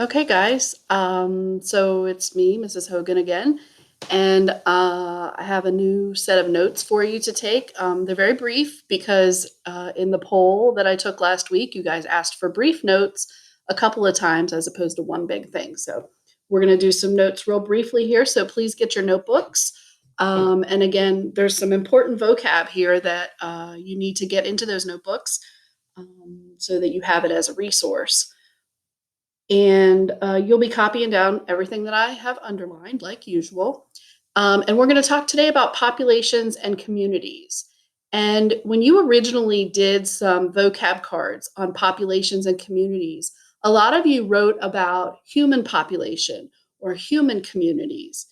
Okay, guys. So it's me, Mrs. Hogan again, and I have a new set of notes for you to take. They're very brief because in the poll that I took last week, you guys asked for brief notes a couple of times as opposed to one big thing. So we're going to do some notes real briefly here. So please get your notebooks. And again, there's some important vocab here that you need to get into those notebooks so that you have it as a resource. And you'll be copying down everything that I have underlined, like usual. And we're going to talk today about populations and communities. And when you originally did some vocab cards on populations and communities, a lot of you wrote about human population or human communities.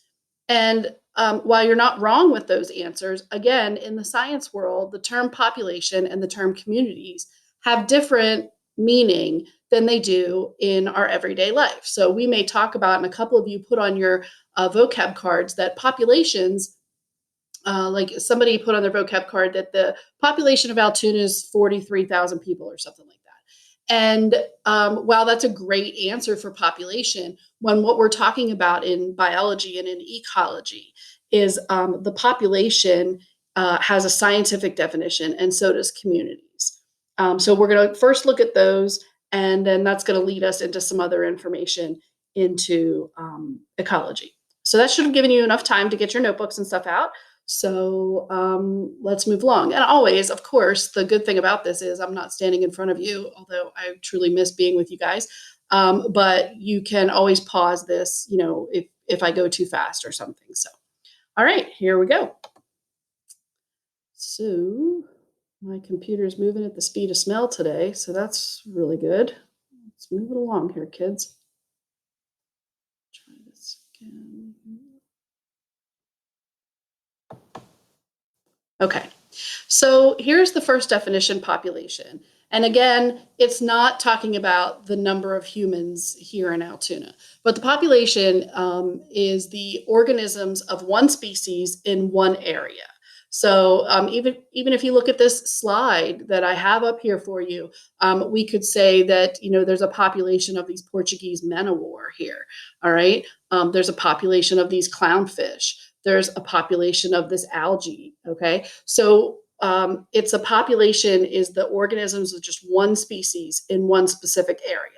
And while you're not wrong with those answers, again, in the science world, the term population and the term communities have different meaning than they do in our everyday life. So we may talk about, and a couple of you put on your vocab cards that populations, like somebody put on their vocab card that the population of Altoona is 43,000 people or something like that. And while that's a great answer for population, when what we're talking about in biology and in ecology is the population has a scientific definition, and so does communities. So we're going to first look at those, and then that's going to lead us into some other information into ecology. So that should have given you enough time to get your notebooks and stuff out. So let's move along. And always, of course, the good thing about this is I'm not standing in front of you, although I truly miss being with you guys. But you can always pause this, if I go too fast or something. So, all right, here we go. So my computer's moving at the speed of smell today, so that's really good. Let's move it along here, kids. Try this again. Okay, so here's the first definition, population. And again, it's not talking about the number of humans here in Altoona, but the population is the organisms of one species in one area. So even if you look at this slide that I have up here for you, we could say that there's a population of these Portuguese men-o-war here. All right, there's a population of these clownfish. There's a population of this algae. Okay, so it's a population is the organisms of just one species in one specific area.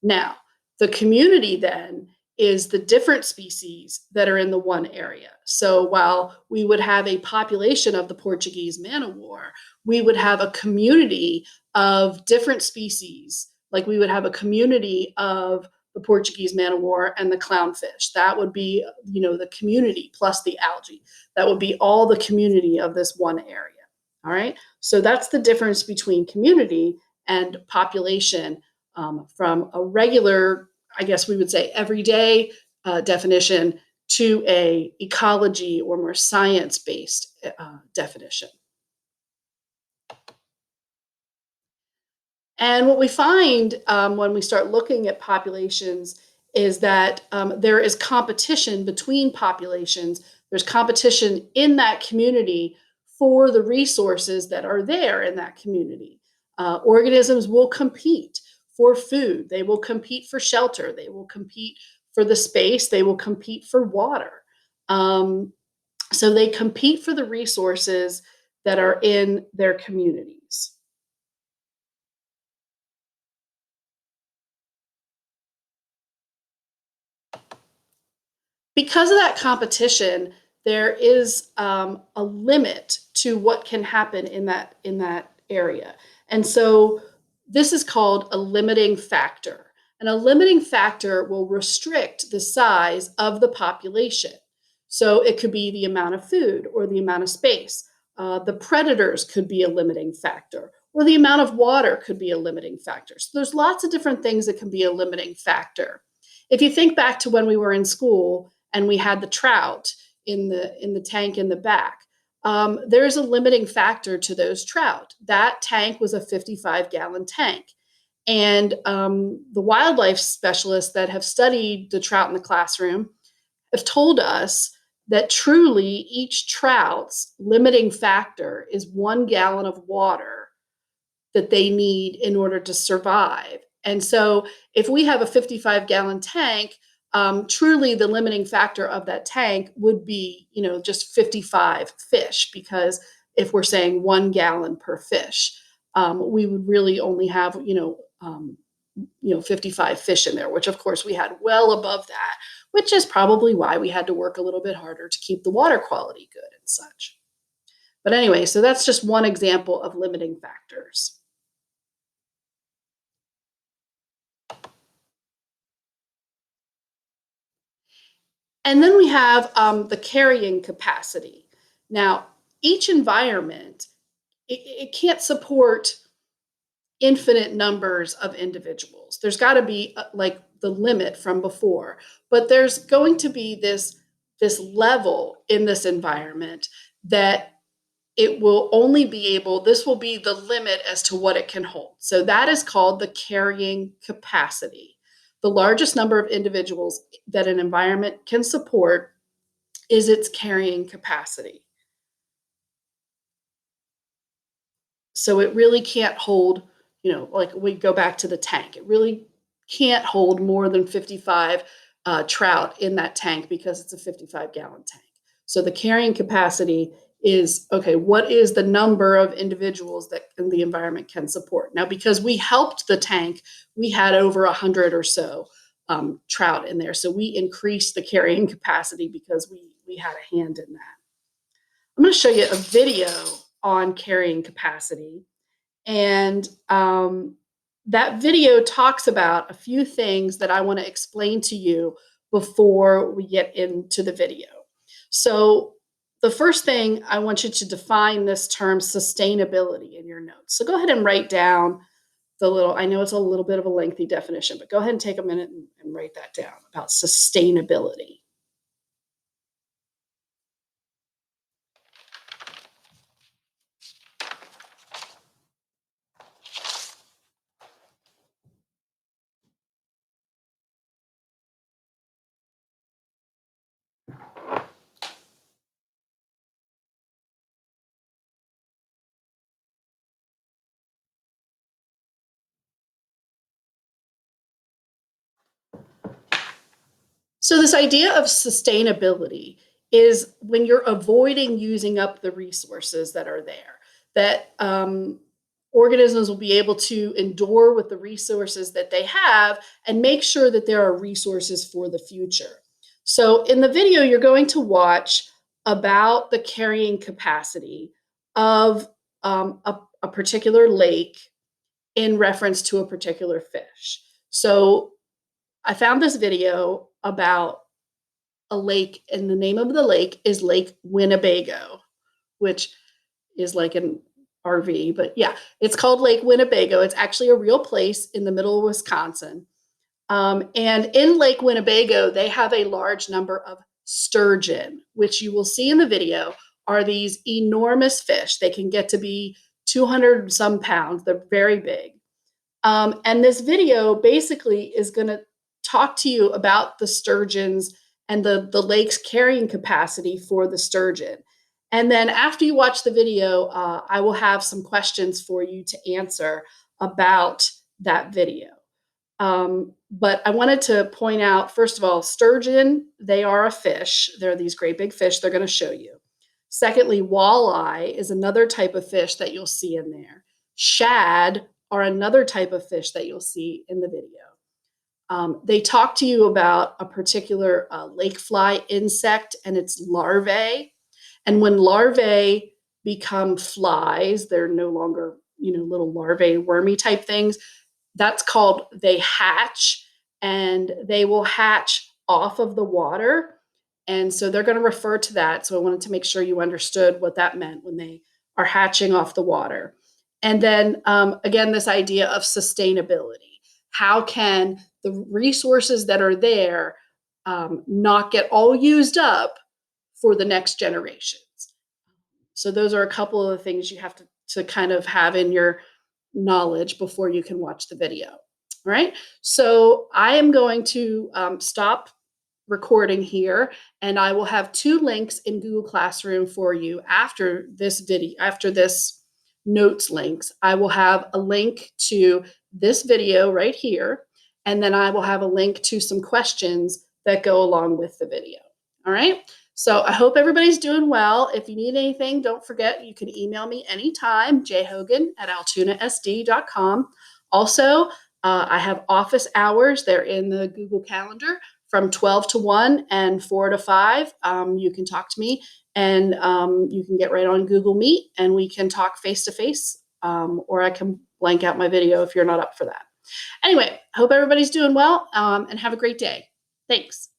Now, the community then is the different species that are in the one area. So while we would have a population of the Portuguese man-o-war, we would have a community of different species. Like we would have a community of the Portuguese man-o-war and the clownfish. That would be, the community plus the algae. That would be all the community of this one area. All right. So that's the difference between community and population from a regular, I guess we would say, everyday definition to a ecology or more science-based definition. And what we find when we start looking at populations is that there is competition between populations. There's competition in that community for the resources that are there in that community. Organisms will compete for food. They will compete for shelter. They will compete for the space. They will compete for water. So they compete for the resources that are in their communities. Because of that competition, there is a limit to what can happen in that area. And so this is called a limiting factor. And a limiting factor will restrict the size of the population. So it could be the amount of food or the amount of space. The predators could be a limiting factor, or the amount of water could be a limiting factor. So there's lots of different things that can be a limiting factor. If you think back to when we were in school, and we had the trout in the tank in the back. There's a limiting factor to those trout. That tank was a 55-gallon tank. And the wildlife specialists that have studied the trout in the classroom have told us that truly each trout's limiting factor is 1 gallon of water that they need in order to survive And so if we have a 55-gallon tank, truly the limiting factor of that tank would be, just 55 fish, because if we're saying 1 gallon per fish, we would really only have, 55 fish in there, which of course we had well above that, which is probably why we had to work a little bit harder to keep the water quality good and such. But anyway, so that's just one example of limiting factors. And then we have the carrying capacity. Now, each environment, it can't support infinite numbers of individuals. There's got to be like the limit from before, but there's going to be this level in this environment that it will only be able, this will be the limit as to what it can hold. So that is called the carrying capacity. The largest number of individuals that an environment can support is its carrying capacity. So it really can't hold, like we go back to the tank, it really can't hold more than 55 trout in that tank because it's a 55-gallon tank. So the carrying capacity is, okay, what is the number of individuals that the environment can support? Now, because we helped the tank, we had over 100 or so trout in there. So we increased the carrying capacity because we had a hand in that. I'm going to show you a video on carrying capacity. And that video talks about a few things that I want to explain to you before we get into the video. So the first thing, I want you to define this term sustainability in your notes. So go ahead and write down I know it's a little bit of a lengthy definition, but go ahead and take a minute and write that down about sustainability. So, this idea of sustainability is when you're avoiding using up the resources that are there, that organisms will be able to endure with the resources that they have and make sure that there are resources for the future. So, in the video, you're going to watch about the carrying capacity of a particular lake in reference to a particular fish. So, I found this video about a lake, and the name of the lake is Lake Winnebago, which is like an RV, but yeah, it's called Lake Winnebago. It's actually a real place in the middle of Wisconsin. And in Lake Winnebago, they have a large number of sturgeon, which you will see in the video are these enormous fish. They can get to be 200 and some pounds. They're very big. And this video basically is going to talk to you about the sturgeons and the lake's carrying capacity for the sturgeon. And then after you watch the video, I will have some questions for you to answer about that video. But I wanted to point out, first of all, sturgeon, they are a fish. They're these great big fish they're going to show you. Secondly, walleye is another type of fish that you'll see in there. Shad are another type of fish that you'll see in the video. They talk to you about a particular lake fly insect and its larvae. And when larvae become flies, they're no longer, little larvae, wormy type things. That's called they hatch, and they will hatch off of the water. And so they're going to refer to that. So I wanted to make sure you understood what that meant when they are hatching off the water. And then again, this idea of sustainability. How can the resources that are there not get all used up for the next generations? So those are a couple of the things you have to kind of have in your knowledge before you can watch the video. All right. So I am going to stop recording here, and I will have two links in Google Classroom for you after this video, after this notes links. I will have a link to this video right here, and then I will have a link to some questions that go along with the video. All right. So I hope everybody's doing well. If you need anything, don't forget you can email me anytime, jhogan@altoonasd.com. Also, I have office hours. They're in the Google Calendar from 12 to 1 and 4 to 5. You can talk to me, and you can get right on Google Meet and we can talk face to face, or I can blank out my video if you're not up for that. Anyway, I hope everybody's doing well, and have a great day. Thanks.